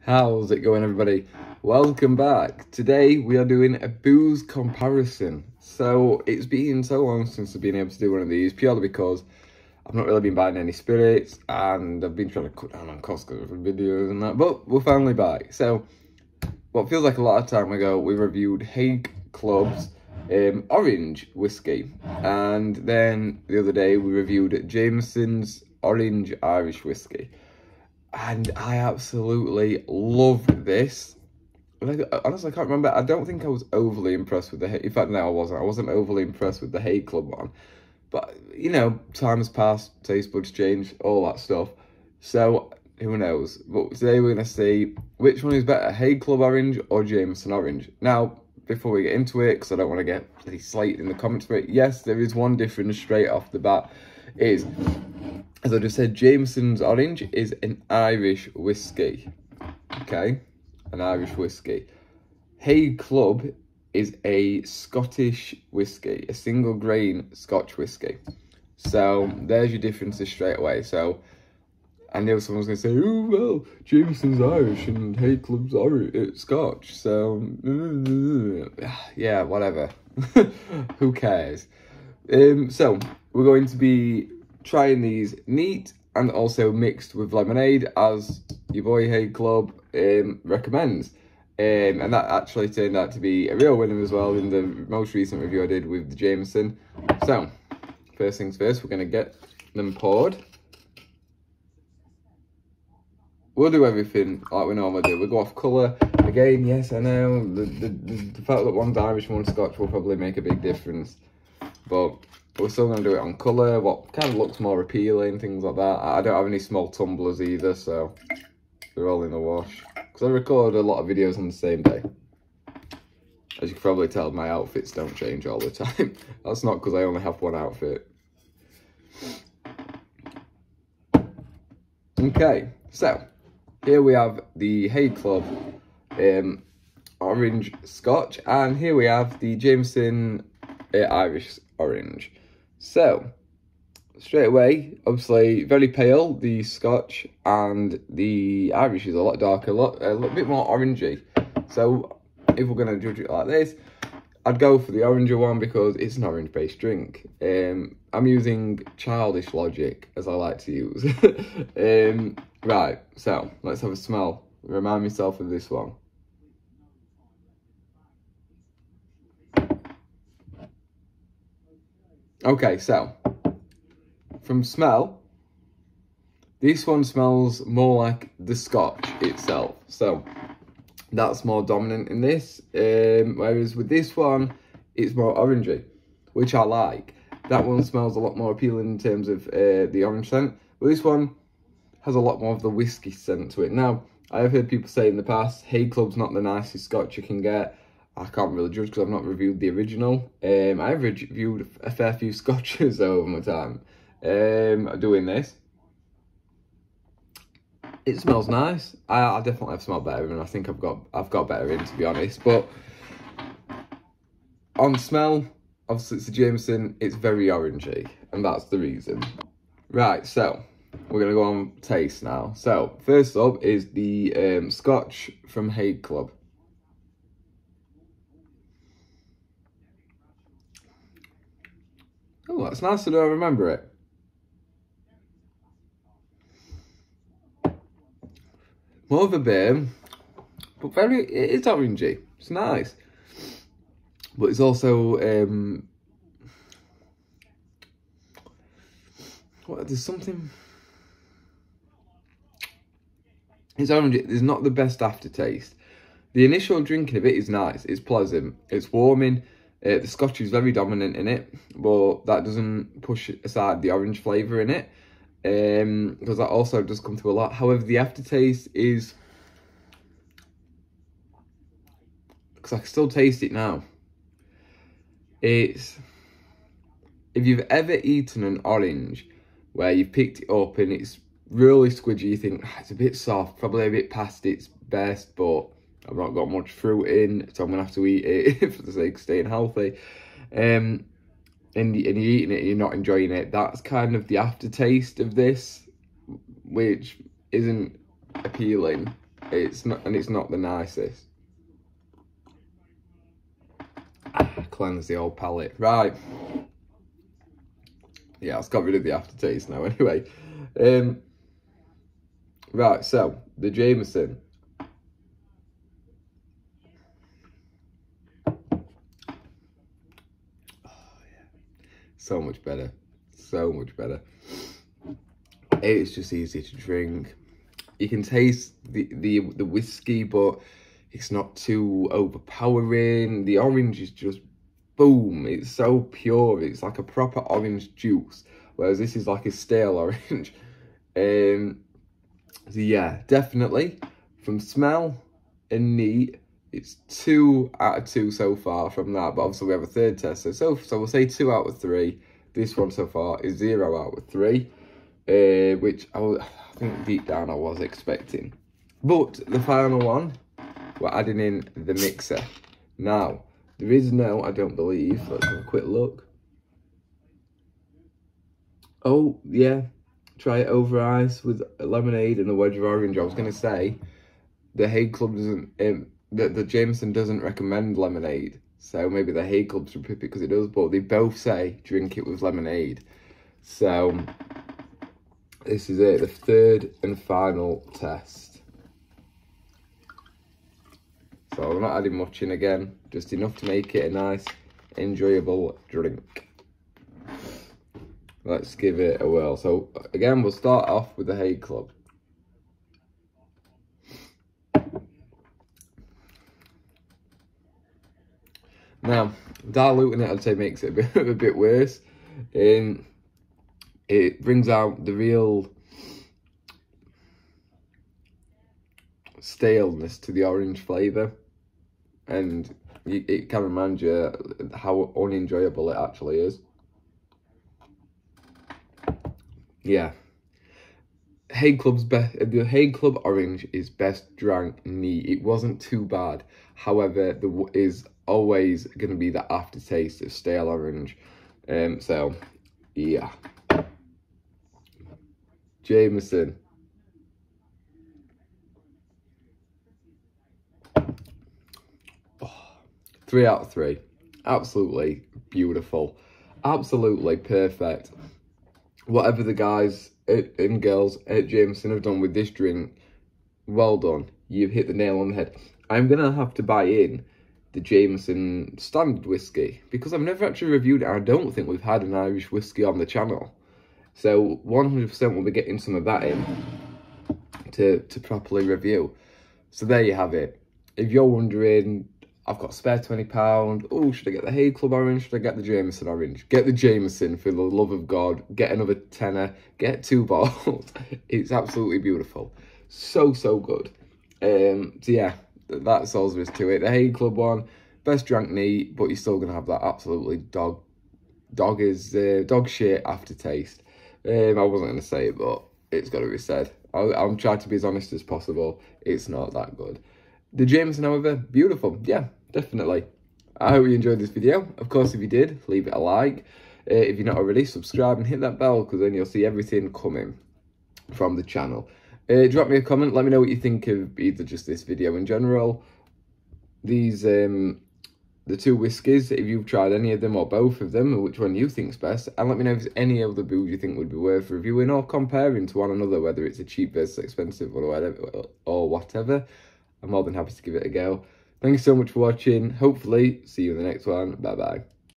How's it going, everybody? Welcome back. Today we are doing a booze comparison. So it's been so long since I've been able to do one of these, purely because I've not really been buying any spirits and I've been trying to cut down on costs for videos and that, but we're finally back. So what feels like a lot of time ago, we reviewed Hague Club's orange whiskey, and then the other day we reviewed Jameson's orange Irish whiskey. And I absolutely loved this. Like, honestly, I can't remember. I don't think I was overly impressed with the... In fact, no, I wasn't. I wasn't overly impressed with the Hague Club one. But, you know, time has passed, taste buds change, all that stuff. So, who knows? But today we're going to see which one is better, Hague Club Orange or Jameson Orange. Now, before we get into it, because I don't want to get bloody slated in the comments for it, yes, there is one difference straight off the bat. Is... As I just said, Jameson's Orange is an Irish whiskey, okay? An Irish whiskey. Hague Club is a Scottish whiskey, a single grain Scotch whiskey. So there's your differences straight away. So I knew someone was going to say, oh, well, Jameson's Irish and Hague Club's Scotch. So, yeah, whatever. Who cares? So we're going to be trying these neat and also mixed with lemonade, as your boy Hague Club recommends. And that actually turned out to be a real winner as well in the most recent review I did with the Jameson. So, first things first, we're going to get them poured. We'll do everything like we normally do. We'll go off colour. Again, yes, I know, the fact that one's Irish and one's Scotch will probably make a big difference. But we're still going to do it on colour, what kind of looks more appealing, things like that. I don't have any small tumblers either, so they're all in the wash. Because I record a lot of videos on the same day. As you can probably tell, my outfits don't change all the time. That's not because I only have one outfit. Okay, so here we have the Hague Club Orange Scotch, and here we have the Jameson Irish Orange. So, straight away, obviously very pale, the Scotch, and the Irish is a lot darker, a little bit more orangey. So, if we're going to judge it like this, I'd go for the oranger one because it's an orange-based drink. I'm using childish logic, as I like to use. Right, so, let's have a smell. Remind myself of this one. Okay, so, from smell, this one smells more like the Scotch itself. So, that's more dominant in this. Whereas with this one, it's more orangey, which I like. That one smells a lot more appealing in terms of the orange scent. But this one has a lot more of the whiskey scent to it. Now, I have heard people say in the past, Hague Club's not the nicest Scotch you can get. I can't really judge because I've not reviewed the original. I've reviewed a fair few Scotches over my time doing this. It smells nice. I definitely have smelled better, and I think I've got better in, to be honest. But on smell, obviously it's a Jameson. It's very orangey, and that's the reason. Right, so we're gonna go on taste now. So first up is the Scotch from Hague Club. Oh, that's nice to know I remember it. More of a beer, but it is orangey. It's nice. But it's also, there's something, it's orangey. There's not the best aftertaste. The initial drinking of it is nice. It's pleasant. It's warming. The Scotch is very dominant in it, but that doesn't push aside the orange flavour in it, because that also does come through a lot. However, the aftertaste is, because I can still taste it now, it's, if you've ever eaten an orange where you've picked it up and it's really squidgy, you think, it's a bit soft, probably a bit past its best, but I've not got much fruit in, so I'm going to have to eat it for the sake of staying healthy. And you're eating it and you're not enjoying it. That's kind of the aftertaste of this, which isn't appealing. it's not the nicest. Cleanse the old palate. Right. Yeah, it's got rid of the aftertaste now anyway. Right, so the Jameson. So much better. So much better. It's just easy to drink. You can taste the whiskey, but it's not too overpowering. The orange is just boom. It's so pure. It's like a proper orange juice, whereas this is like a stale orange. So yeah, definitely from smell and neat, it's 2 out of 2 so far from that. But obviously we have a third test, so we'll say 2 out of 3. This one so far is 0 out of 3, which I think deep down I was expecting. But the final one, we're adding in the mixer. Now, there is no, I don't believe, let's have a quick look. Oh, yeah, try it over ice with lemonade and a wedge of orange. I was going to say, the Hague Club doesn't, the Jameson doesn't recommend lemonade. So maybe the Hague Club should pick it because it does, but they both say drink it with lemonade. So, this is it, the third and final test. So I'm not adding much in again, just enough to make it a nice, enjoyable drink. Let's give it a whirl. So again, we'll start off with the Hague Club. Now, diluting it, I'd say, makes it a bit worse. It brings out the real staleness to the orange flavour, and it can remind you how unenjoyable it actually is. Yeah, the Hague Club Orange is best drank neat. It wasn't too bad. However, there is always going to be the aftertaste of stale orange. So, yeah. Jameson. Oh, 3 out of 3. Absolutely beautiful. Absolutely perfect. Whatever the guys and girls at Jameson have done with this drink, well done. You've hit the nail on the head. I'm going to have to buy in the Jameson standard whiskey because I've never actually reviewed it. I don't think we've had an Irish whiskey on the channel. So 100% we'll be getting some of that in to properly review. So there you have it. If you're wondering, I've got spare £20. Oh, should I get the Hague Club Orange? Should I get the Jameson Orange? Get the Jameson, for the love of God. Get another tenner. Get 2 bottles. It's absolutely beautiful. So, so good. So yeah, that's all there is to it. The Hague Club one, best drank neat, but you're still going to have that absolutely dog shit aftertaste. I wasn't going to say it, but it's got to be said. I'm trying to be as honest as possible. It's not that good. The Jameson, however, beautiful. Yeah, definitely. I hope you enjoyed this video. Of course, if you did, leave it a like. If you're not already, subscribe and hit that bell, because then you'll see everything coming from the channel. Drop me a comment. Let me know what you think of either just this video in general. These, the 2 whiskies, if you've tried any of them or both of them, or which one you think's best. And let me know if there's any other booze you think would be worth reviewing or comparing to one another, whether it's a cheap versus expensive or whatever. I'm more than happy to give it a go. Thank you so much for watching. Hopefully, see you in the next one. Bye-bye.